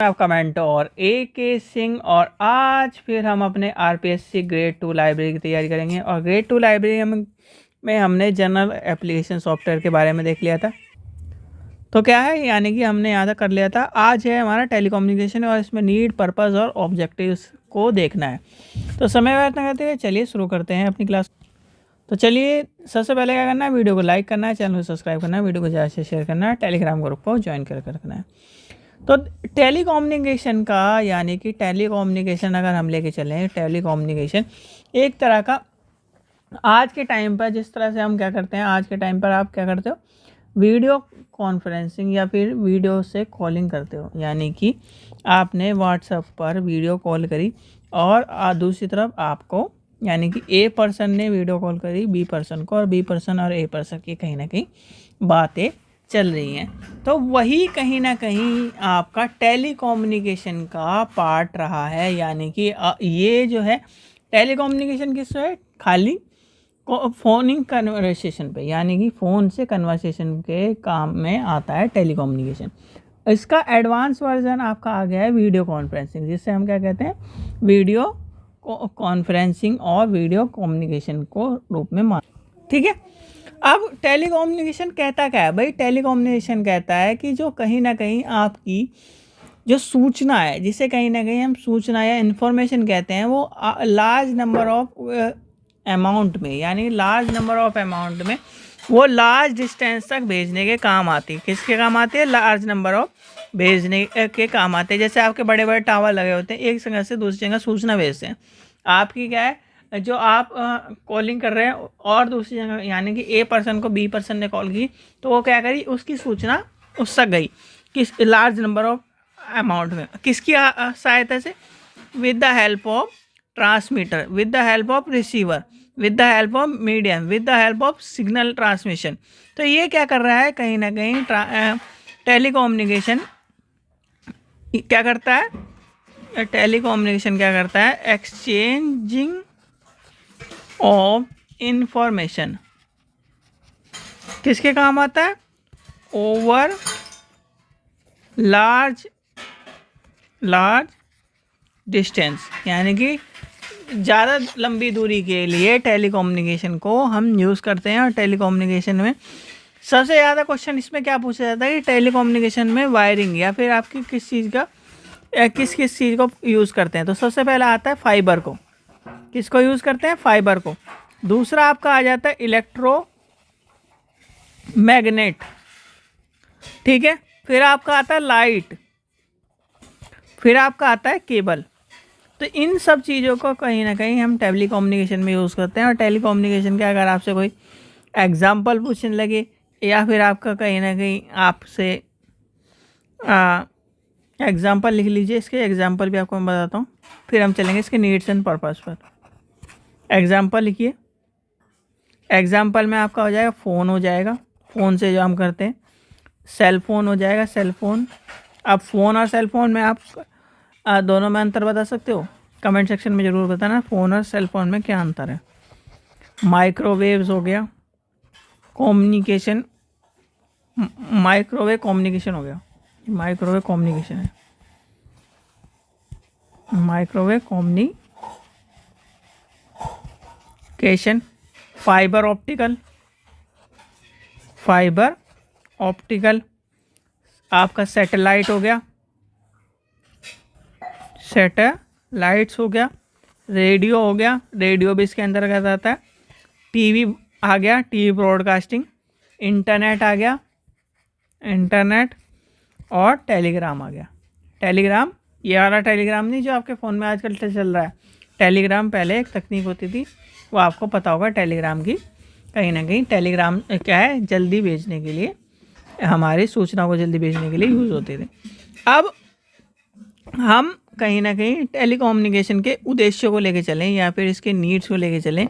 आपका mentor AK Singh और आज फिर हम अपने RPSC ग्रेड 2 लाइब्रेरी की तैयारी करेंगे। और ग्रेड 2 लाइब्रेरी में हमने जनरल एप्लीकेशन सॉफ्टवेयर के बारे में देख लिया था। तो क्या है, यानी कि हमने यहाँ तक कर लिया था। आज है हमारा टेलीकम्युनिकेशन और इसमें नीड, पर्पस और ऑब्जेक्टिव्स को देखना है। तो समय व्यर्थ न करते हुए चलिए शुरू करते हैं अपनी क्लास। तो चलिए, सबसे पहले क्या करना है, वीडियो को लाइक करना है, चैनल को सब्सक्राइब करना है, वीडियो को ज़्यादा से शेयर करना है, टेलीग्राम ग्रुप को ज्वाइन कर रखना है। तो टेलीकम्युनिकेशन का, यानी कि टेलीकम्युनिकेशन अगर हम लेके चलें, टेलीकम्युनिकेशन एक तरह का आज के टाइम पर, जिस तरह से हम क्या करते हैं, आज के टाइम पर आप क्या करते हो, वीडियो कॉन्फ्रेंसिंग या फिर वीडियो से कॉलिंग करते हो। यानी कि आपने व्हाट्सएप पर वीडियो कॉल करी और दूसरी तरफ आपको, यानी कि ए पर्सन ने वीडियो कॉल करी बी पर्सन को, और बी पर्सन और ए पर्सन की कहीं ना कहीं बातें चल रही हैं। तो वही कहीं ना कहीं आपका टेलीकम्युनिकेशन का पार्ट रहा है। यानी कि ये जो है टेलीकम्युनिकेशन किस है, खाली फ़ोनिंग कन्वर्सेशन पे, यानी कि फ़ोन से कन्वर्सेशन के काम में आता है टेलीकम्युनिकेशन। इसका एडवांस वर्जन आपका आ गया है वीडियो कॉन्फ्रेंसिंग, जिससे हम क्या कहते हैं, वीडियो कॉन्फ्रेंसिंग और वीडियो कम्युनिकेशन को रूप में मान। ठीक है, अब टेलीकम्युनिकेशन कहता क्या है भाई? टेलीकम्युनिकेशन कहता है कि जो कहीं ना कहीं आपकी जो सूचना है, जिसे कहीं ना कहीं हम सूचना या इन्फॉर्मेशन कहते हैं, वो लार्ज नंबर ऑफ अमाउंट में, यानी लार्ज नंबर ऑफ अमाउंट में वो लार्ज डिस्टेंस तक भेजने के काम आती है। किसके काम आती है? लार्ज नंबर ऑफ भेजने के काम आते हैं। जैसे आपके बड़े बड़े टावर लगे होते हैं, एक जगह से दूसरी जगह सूचना भेजते हैं। आपकी क्या है, जो आप कॉलिंग कर रहे हैं और दूसरी जगह, यानी कि ए पर्सन को बी पर्सन ने कॉल की, तो वो क्या करी, उसकी सूचना उस तक गई किस लार्ज नंबर ऑफ अमाउंट में। किसकी सहायता से? With the help of transmitter, with the help of receiver, with the help of medium, with the help of signal transmission. तो ये क्या कर रहा है, कहीं ना कहीं टेलीकम्युनिकेशन क्या करता है, टेलीकम्युनिकेशन क्या करता है, एक्सचेंजिंग ऑफ इंफॉर्मेशन किसके काम आता है? ओवर लार्ज डिस्टेंस, यानी कि ज़्यादा लंबी दूरी के लिए टेलीकम्युनिकेशन को हम यूज़ करते हैं। और टेलीकम्युनिकेशन में सबसे ज़्यादा क्वेश्चन इसमें क्या पूछा जाता है कि टेलीकम्युनिकेशन में वायरिंग या फिर आपकी किस चीज़ का, किस चीज़ को यूज़ करते हैं। तो सबसे पहला आता है फाइबर को। किसको यूज़ करते हैं? फाइबर को। दूसरा आपका आ जाता है इलेक्ट्रो मैग्नेट। ठीक है, फिर आपका आता है लाइट, फिर आपका आता है केबल। तो इन सब चीज़ों को कहीं ना कहीं हम टेलीकम्युनिकेशन में यूज़ करते हैं। और टेलीकम्युनिकेशन के अगर आपसे कोई एग्जाम्पल पूछने लगे, या फिर आपका कहीं ना कहीं आपसे एग्जाम्पल लिख लीजिए, इसके एग्जाम्पल भी आपको मैं बताता हूँ, फिर हम चलेंगे इसके नीड्स एंड पर्पस पर। एग्जाम्पल लिखिए। एग्जाम्पल में आपका हो जाएगा फ़ोन, हो जाएगा फ़ोन से जो हम करते हैं। सेल फ़ोन हो जाएगा, सेल फ़ोन। अब फ़ोन और सेल फ़ोन में आप दोनों में अंतर बता सकते हो? कमेंट सेक्शन में ज़रूर बताना फ़ोन और सेल फ़ोन में क्या अंतर है। माइक्रोवेव्स हो गया, कम्युनिकेशन, माइक्रोवेव कम्युनिकेशन हो गया, माइक्रोवेव कम्युनिकेशन है, microwave communication. Fibre optical, fibre optical आपका सैटेलाइट हो गया, सैटेलाइट्स हो गया। रेडियो हो गया, रेडियो भी इसके अंतर्गत आता है। टीवी आ गया, टीवी ब्रॉडकास्टिंग। इंटरनेट आ गया, इंटरनेट। और टेलीग्राम आ गया। टेलीग्राम, ये वाला टेलीग्राम नहीं जो आपके फ़ोन में आजकल चल रहा है। टेलीग्राम पहले एक तकनीक होती थी, वो आपको पता होगा टेलीग्राम की। कहीं ना कहीं टेलीग्राम क्या है, जल्दी भेजने के लिए, हमारी सूचना को जल्दी भेजने के लिए यूज़ होते थे। अब हम कहीं ना कहीं टेलीकम्युनिकेशन के उद्देश्य को लेके चलें, या फिर इसके नीड्स को लेके चलें।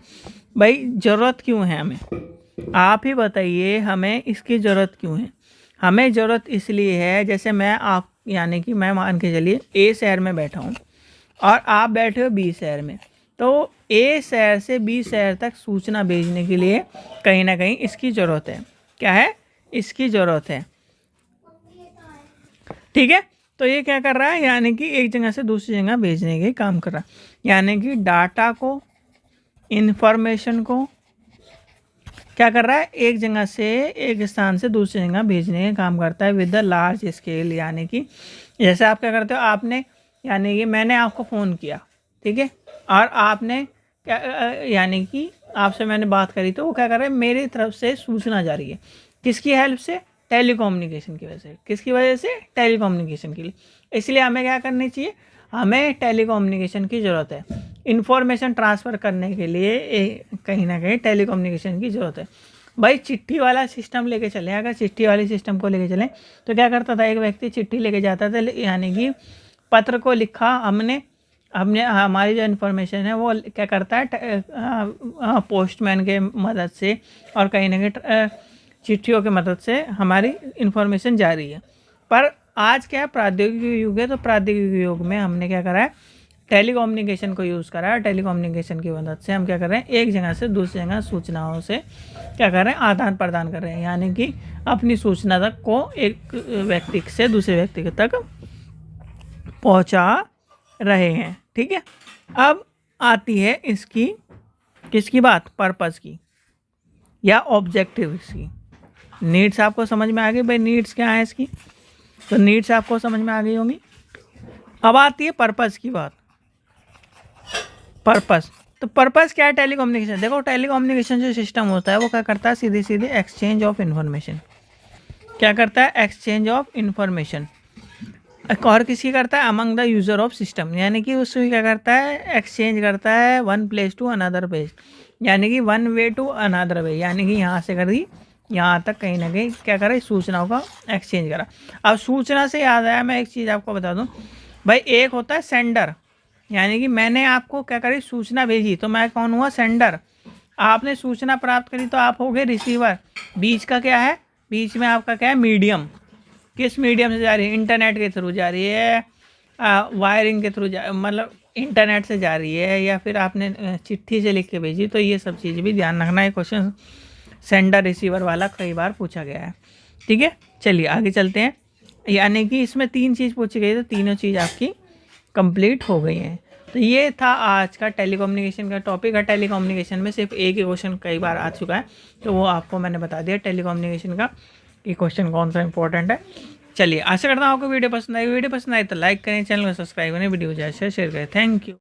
भाई ज़रूरत क्यों है हमें? आप ही बताइए, हमें इसकी ज़रूरत क्यों है? हमें ज़रूरत इसलिए है, जैसे मैं आप, यानी कि मैं मान के चलिए ए शहर में बैठा हूँ और आप बैठे हो बी शहर में। तो ए शहर से बी शहर तक सूचना भेजने के लिए कहीं ना कहीं इसकी ज़रूरत है। क्या है? इसकी ज़रूरत है। ठीक है, तो ये क्या कर रहा है, यानी कि एक जगह से दूसरी जगह भेजने के काम कर रहा है, यानी कि डाटा को, इन्फॉर्मेशन को क्या कर रहा है, एक जगह से एक स्थान से दूसरी जगह भेजने का काम करता है विद द लार्ज स्केल। यानी कि जैसे आप क्या करते हो, आपने यानी कि मैंने आपको फ़ोन किया, ठीक है, और आपने क्या यानी कि आपसे मैंने बात करी, तो वो क्या कर रहा है, मेरी तरफ से सूचना जा रही है, किसकी हेल्प से, टेलीकम्युनिकेशन की वजह से। किसकी वजह से, टेलीकम्युनिकेशन के लिए। इसलिए हमें क्या करनी चाहिए, हमें टेलीकम्युनिकेशन की ज़रूरत है। इन्फॉर्मेशन ट्रांसफ़र करने के लिए कहीं ना कहीं टेलीकम्युनिकेशन की ज़रूरत है। भाई चिट्ठी वाला सिस्टम लेके चलें, अगर चिट्ठी वाले सिस्टम को लेके चलें तो क्या करता था, एक व्यक्ति चिट्ठी लेके जाता था, यानी कि पत्र को लिखा हमने हमारी जो इन्फॉर्मेशन है वो क्या करता है, पोस्टमैन के मदद से और कहीं ना कहीं चिट्ठियों के मदद से हमारी इन्फॉर्मेशन जा रही है। पर आज क्या है, प्रौद्योगिकी युग है, तो प्रौद्योगिकी युग में हमने क्या करा है, टेलीकम्युनिकेशन को यूज़ करा है। टेलीकम्युनिकेशन की मदद से हम क्या कर रहे हैं, एक जगह से दूसरी जगह सूचनाओं से क्या कर रहे हैं, आदान प्रदान कर रहे हैं, यानी कि अपनी सूचना तक को एक व्यक्ति से दूसरे व्यक्ति तक पहुंचा रहे हैं। ठीक है, अब आती है इसकी किसकी बात, पर्पस की या ऑब्जेक्टिव की। नीड्स आपको समझ में आ गई, भाई नीड्स क्या है इसकी, तो नीड्स आपको समझ में आ गई होंगी। अब आती है पर्पस की बात। पर्पस, तो पर्पस क्या है, टेलीकम्युनिकेशन। देखो टेलीकम्युनिकेशन जो सिस्टम होता है वो क्या करता है, सीधे सीधे एक्सचेंज ऑफ इन्फॉर्मेशन। क्या करता है, एक्सचेंज ऑफ इन्फॉर्मेशन। और किसी करता है, among the user of system, यानी कि उसमें क्या करता है, एक्सचेंज करता है one place to another place, यानी कि one way to another way, यानी कि यहाँ से कर दी यहाँ तक कहीं ना कहीं क्या करा, सूचनाओं का एक्सचेंज करा। अब सूचना से याद आया, मैं एक चीज़ आपको बता दूँ भाई, एक होता है सेंडर, यानी कि मैंने आपको क्या करी, सूचना भेजी, तो मैं कौन हुआ, सेंडर। आपने सूचना प्राप्त करी तो आप हो गए रिसीवर। बीच का क्या है, बीच में आपका क्या है, मीडियम। किस मीडियम से जा रही है, इंटरनेट के थ्रू जा रही है, वायरिंग के थ्रू मतलब इंटरनेट से जा रही है, या फिर आपने चिट्ठी से लिख के भेजी। तो ये सब चीज़ भी ध्यान रखना है, क्वेश्चन सेंडर रिसीवर वाला कई बार पूछा गया है। ठीक है, चलिए आगे चलते हैं। यानी कि इसमें 3 चीज़ पूछी गई, तो तीनों चीज़ आपकी कंप्लीट हो गई हैं। तो ये था आज का टेलीकम्युनिकेशन का टॉपिक है। टेलीकम्युनिकेशन में सिर्फ एक ही क्वेश्चन कई बार आ चुका है, तो वो आपको मैंने बता दिया टेलीकम्युनिकेशन का कि क्वेश्चन कौन सा इंपॉर्टेंट है। चलिए आशा करता हूँ आपको वीडियो पसंद आई। वीडियो पसंद आई तो लाइक करें, चैनल को सब्सक्राइब करें, वीडियो ज़्यादा शेयर करें। Thank you.